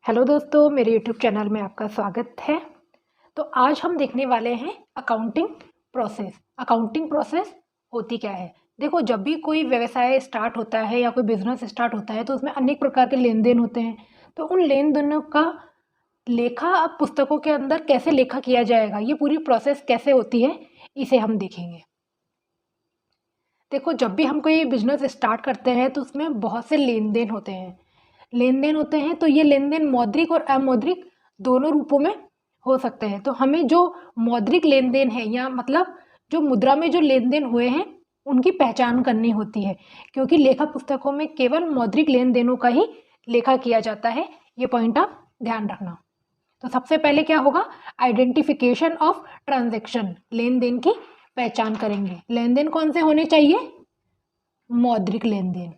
Hello दोस्तों, मेरे YouTube channel में आपका स्वागत है। तो आज हम देखने वाले हैं अकाउंटिंग प्रोसेस। अकाउंटिंग प्रोसेस होती क्या है? देखो, जब भी कोई व्यवसाय स्टार्ट होता है या कोई बिजनेस स्टार्ट होता है तो उसमें अनेक प्रकार के लेन देन होते हैं। तो उन लेन देनों का लेखा अब पुस्तकों के अंदर कैसे लेखा किया जाएगा, ये पूरी प्रोसेस कैसे होती है, इसे हम देखेंगे। देखो, जब भी हम कोई बिजनेस स्टार्ट करते हैं तो उसमें बहुत से लेन देन होते हैं। तो ये लेन देन मौद्रिक और अमौद्रिक दोनों रूपों में हो सकते हैं। तो हमें जो मौद्रिक लेन देन है या मतलब जो मुद्रा में जो लेन देन हुए हैं उनकी पहचान करनी होती है, क्योंकि लेखा पुस्तकों में केवल मौद्रिक लेन देनों का ही लेखा किया जाता है। ये पॉइंट आप ध्यान रखना। तो सबसे पहले क्या होगा? आइडेंटिफिकेशन ऑफ ट्रांजैक्शन, लेन देन की पहचान करेंगे। लेन देन कौन से होने चाहिए? मौद्रिक लेन देन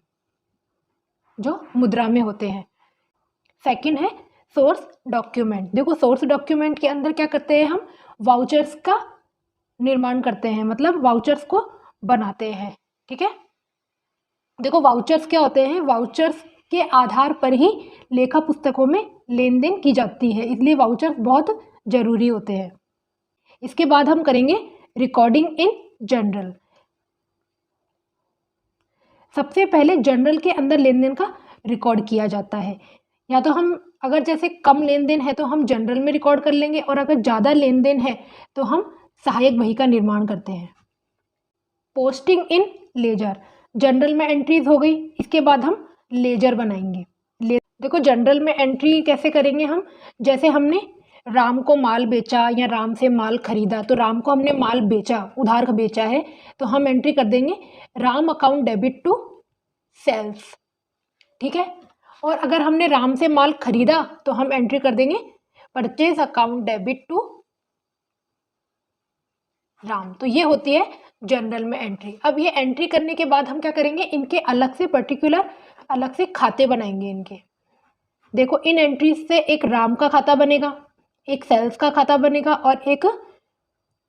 जो मुद्रा में होते हैं। सेकंड है सोर्स डॉक्यूमेंट। देखो, सोर्स डॉक्यूमेंट के अंदर क्या करते हैं हम? वाउचर्स का निर्माण करते हैं, मतलब वाउचर्स को बनाते हैं। ठीक है, देखो वाउचर्स क्या होते हैं? वाउचर्स के आधार पर ही लेखा पुस्तकों में लेन देन की जाती है, इसलिए वाउचर्स बहुत जरूरी होते हैं। इसके बाद हम करेंगे रिकॉर्डिंग इन जनरल। सबसे पहले जनरल के अंदर लेन देन का रिकॉर्ड किया जाता है। या तो हम अगर जैसे कम लेन देन है तो हम जनरल में रिकॉर्ड कर लेंगे, और अगर ज़्यादा लेन देन है तो हम सहायक बही का निर्माण करते हैं। पोस्टिंग इन लेजर, जनरल में एंट्रीज हो गई, इसके बाद हम लेजर बनाएंगे। देखो, जनरल में एंट्री कैसे करेंगे हम? जैसे हमने राम को माल बेचा या राम से माल खरीदा, तो राम को हमने माल बेचा, उधार बेचा है, तो हम एंट्री कर देंगे Ram account debit to sales. ठीक है, और अगर हमने राम से माल खरीदा तो हम एंट्री कर देंगे purchase account debit to Ram. तो ये होती है जनरल में एंट्री। अब ये एंट्री करने के बाद हम क्या करेंगे? इनके अलग से पर्टिकुलर अलग से खाते बनाएंगे इनके। देखो, इन एंट्रीज से एक राम का खाता बनेगा, एक सेल्स का खाता बनेगा और एक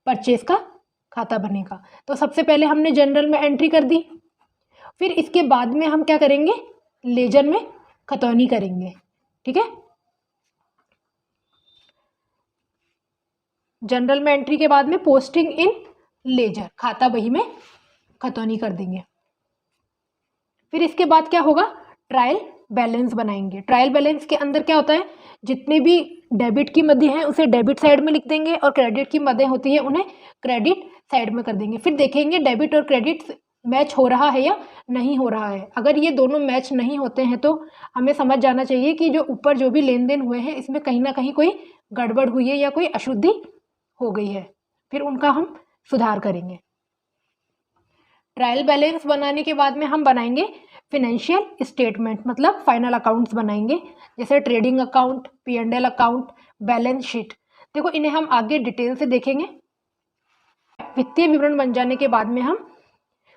परचेज का खाता बनेगा। तो सबसे पहले हमने जनरल में एंट्री कर दी, फिर इसके बाद में हम क्या करेंगे? लेजर में खतौनी करेंगे। ठीक है, जनरल में एंट्री के बाद में पोस्टिंग इन लेजर, खाता बही में खतौनी कर देंगे। फिर इसके बाद क्या होगा? ट्रायल बैलेंस बनाएंगे। ट्रायल बैलेंस के अंदर क्या होता है? जितने भी डेबिट की मदें हैं उसे डेबिट साइड में लिख देंगे, और क्रेडिट की मदें होती है उन्हें क्रेडिट साइड में कर देंगे। फिर देखेंगे डेबिट और क्रेडिट मैच हो रहा है या नहीं हो रहा है। अगर ये दोनों मैच नहीं होते हैं तो हमें समझ जाना चाहिए कि जो ऊपर जो भी लेन देन हुए हैं इसमें कहीं ना कहीं कोई गड़बड़ हुई है या कोई अशुद्धि हो गई है, फिर उनका हम सुधार करेंगे। ट्रायल बैलेंस बनाने के बाद में हम बनाएंगे फिनेंशियल स्टेटमेंट, मतलब फाइनल अकाउंट्स बनाएंगे, जैसे trading account, P&L account, balance sheet. देखो, इन्हें हम आगे डिटेल से देखेंगे। वित्तीय विवरण बन जाने के बाद में हम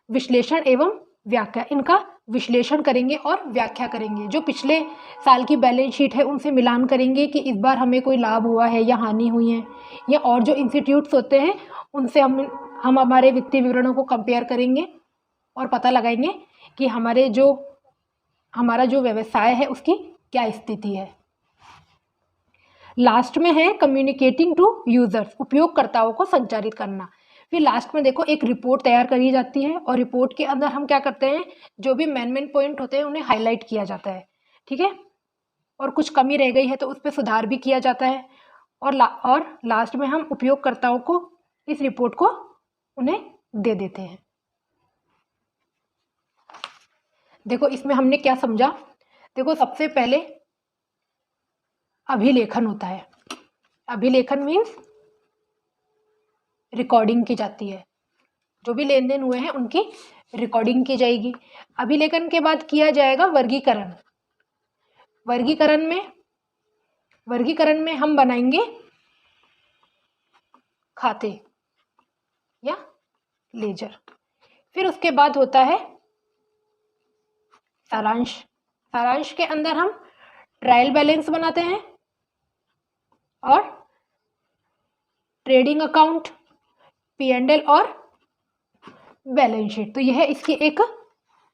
विश्लेषण एवं व्याख्या, इनका विश्लेषण करेंगे और व्याख्या करेंगे। जो पिछले साल की बैलेंस शीट है उनसे मिलान करेंगे कि इस बार हमें कोई लाभ हुआ है या हानि हुई है, या और जो इंस्टीट्यूट्स होते हैं उनसे हम हमारे वित्तीय विवरणों को कंपेयर करेंगे और पता लगाएंगे कि हमारा जो व्यवसाय है उसकी क्या स्थिति है। लास्ट में है कम्युनिकेटिंग टू यूजर्स, उपयोगकर्ताओं को संचारित करना। फिर लास्ट में देखो एक रिपोर्ट तैयार करी जाती है, और रिपोर्ट के अंदर हम क्या करते हैं? जो भी मेन पॉइंट होते हैं उन्हें हाईलाइट किया जाता है। ठीक है, और कुछ कमी रह गई है तो उस पर सुधार भी किया जाता है, और लास्ट में हम उपयोगकर्ताओं को इस रिपोर्ट को उन्हें दे देते हैं। देखो, इसमें हमने क्या समझा? देखो, सबसे पहले अभिलेखन होता है। अभिलेखन मीन्स रिकॉर्डिंग की जाती है, जो भी लेन देन हुए हैं उनकी रिकॉर्डिंग की जाएगी। अभिलेखन के बाद किया जाएगा वर्गीकरण। वर्गीकरण में हम बनाएंगे खाते या लेजर। फिर उसके बाद होता है सारांश। सारांश के अंदर हम ट्रायल बैलेंस बनाते हैं और ट्रेडिंग अकाउंट, P&L और बैलेंस शीट। तो यह इसकी एक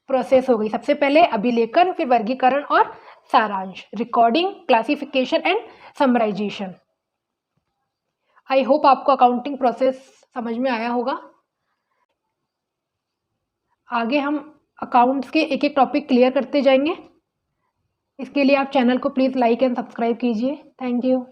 प्रोसेस हो गई। सबसे पहले अभिलेखन, फिर वर्गीकरण और सारांश, recording, classification and summarization. I hope आपको अकाउंटिंग प्रोसेस समझ में आया होगा। आगे हम अकाउंट्स के एक एक टॉपिक क्लियर करते जाएंगे। इसके लिए आप चैनल को प्लीज़ लाइक एंड सब्सक्राइब कीजिए। Thank you.